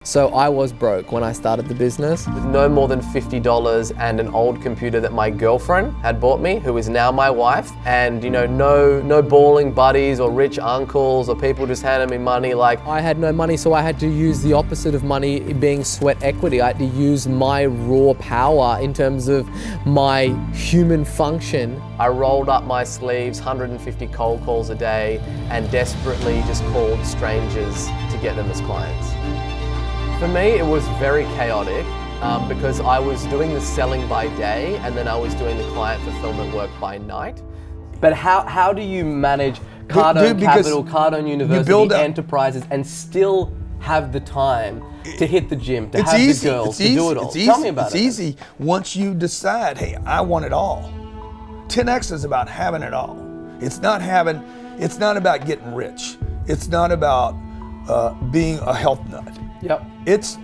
So I was broke when I started the business. With no more than $50 and an old computer that my girlfriend had bought me, who is now my wife, and no balling buddies or rich uncles or people just handing me money. Like, I had no money, so I had to use the opposite of money being sweat equity. I had to use my raw power in terms of my human function. I rolled up my sleeves, 150 cold calls a day, and desperately just called strangers to get them as clients. For me, it was very chaotic because I was doing the selling by day and then I was doing the client fulfillment work by night. But how do you manage Cardone Capital, Cardone University, enterprises, and still have the time to hit the gym, to have the girls, to do it all? Tell me about it. It's easy once you decide, hey, I want it all. 10X is about having it all. It's not about getting rich. It's not about being a health nut. Yep.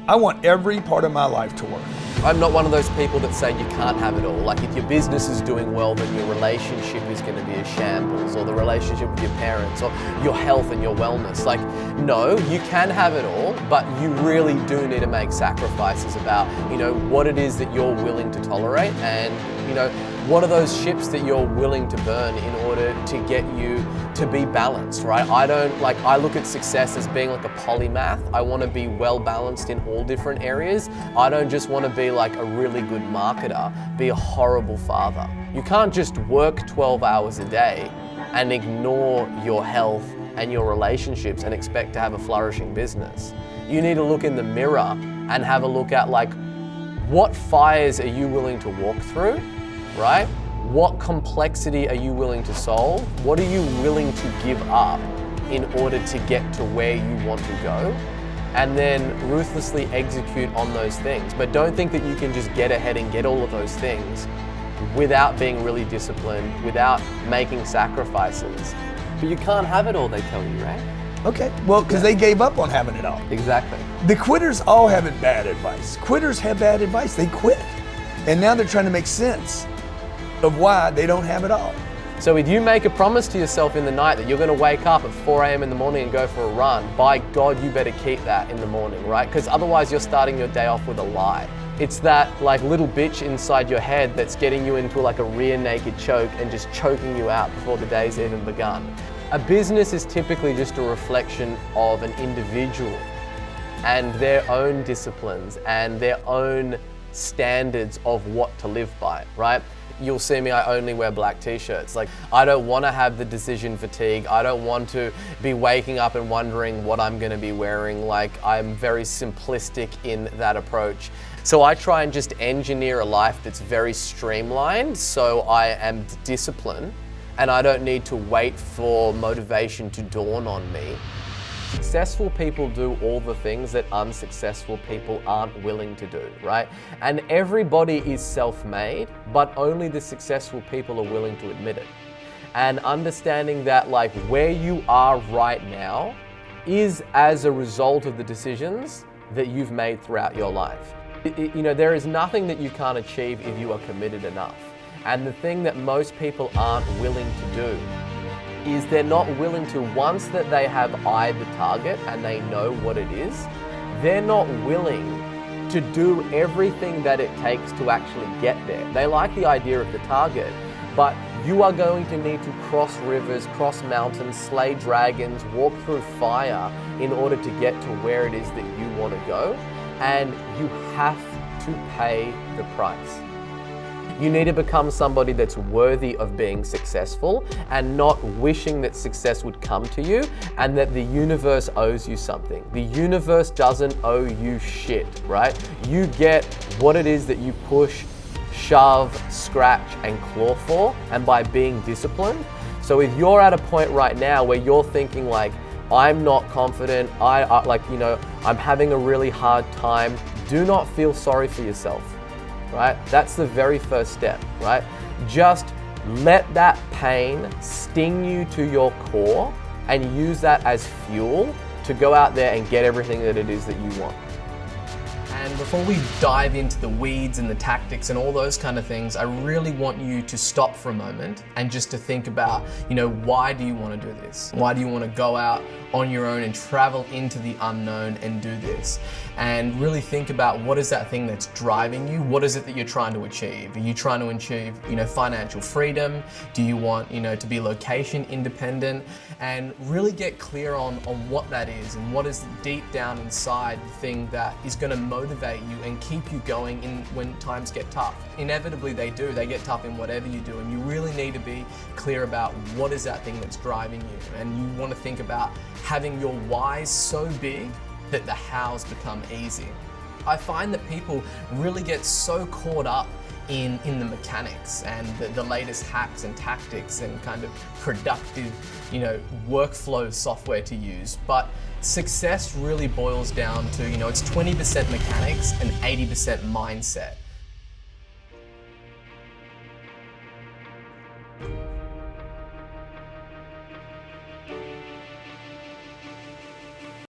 I want every part of my life to work. I'm not one of those people that say you can't have it all. Like, if your business is doing well, then your relationship is going to be a shambles, or the relationship with your parents, or your health and your wellness. Like, no, you can have it all, but you really do need to make sacrifices about, what it is that you're willing to tolerate, and, what are those ships that you're willing to burn in order to get you to be balanced, right? I look at success as being like a polymath. I want to be well balanced in all different areas. I don't just want to be like a really good marketer, be a horrible father. You can't just work 12 hours a day and ignore your health and your relationships and expect to have a flourishing business. You need to look in the mirror and have a look at, like, what fires are you willing to walk through, right? What complexity are you willing to solve? What are you willing to give up in order to get to where you want to go? And then ruthlessly execute on those things. But don't think that you can just get ahead and get all of those things without being really disciplined, without making sacrifices. But you can't have it all, they tell you, right? Okay, well, because they gave up on having it all. Exactly. The quitters all have bad advice. Quitters have bad advice, they quit. And now they're trying to make sense of why they don't have it all. So if you make a promise to yourself in the night that you're going to wake up at 4 a.m. in the morning and go for a run, by God, you better keep that in the morning, right? Because otherwise you're starting your day off with a lie. It's that like little bitch inside your head that's getting you into like a rear naked choke and just choking you out before the day's even begun. A business is typically just a reflection of an individual and their own disciplines and their own standards of what to live by, right? You'll see me, I only wear black t-shirts. Like, I don't want to have the decision fatigue. I don't want to be waking up and wondering what I'm going to be wearing. Like, I'm very simplistic in that approach. So I try and just engineer a life that's very streamlined, so I am disciplined and I don't need to wait for motivation to dawn on me. Successful people do all the things that unsuccessful people aren't willing to do, right? And everybody is self-made, but only the successful people are willing to admit it. And understanding that, like, where you are right now is as a result of the decisions that you've made throughout your life. There is nothing that you can't achieve if you are committed enough. And the thing that most people aren't willing to do is they're not willing to, once that they have eyed the target and they know what it is, they're not willing to do everything that it takes to actually get there. They like the idea of the target, but you are going to need to cross rivers, cross mountains, slay dragons, walk through fire in order to get to where it is that you want to go, and you have to pay the price. You need to become somebody that's worthy of being successful and not wishing that success would come to you and that the universe owes you something. The universe doesn't owe you shit, right? You get what it is that you push, shove, scratch, and claw for, and by being disciplined. So if you're at a point right now where you're thinking like, I'm not confident, I'm having a really hard time, do not feel sorry for yourself. Right? That's the very first step, right? Just let that pain sting you to your core and use that as fuel to go out there and get everything that it is that you want. And before we dive into the weeds and the tactics and all those kind of things, I really want you to stop for a moment and just to think about, why do you want to do this? Why do you want to go out on your own and travel into the unknown and do this? And really think about, what is that thing that's driving you? What is it that you're trying to achieve? Are you trying to achieve, financial freedom? Do you want, to be location independent? And really get clear on what that is and what is deep down inside the thing that is going to motivate you and keep you going when times get tough. Inevitably they do. They get tough in whatever you do, and you really need to be clear about what is that thing that's driving you. And you want to think about having your whys so big that the hows become easy. I find that people really get so caught up in the mechanics and the latest hacks and tactics and kind of productive, workflow software to use. But success really boils down to, it's 20% mechanics and 80% mindset.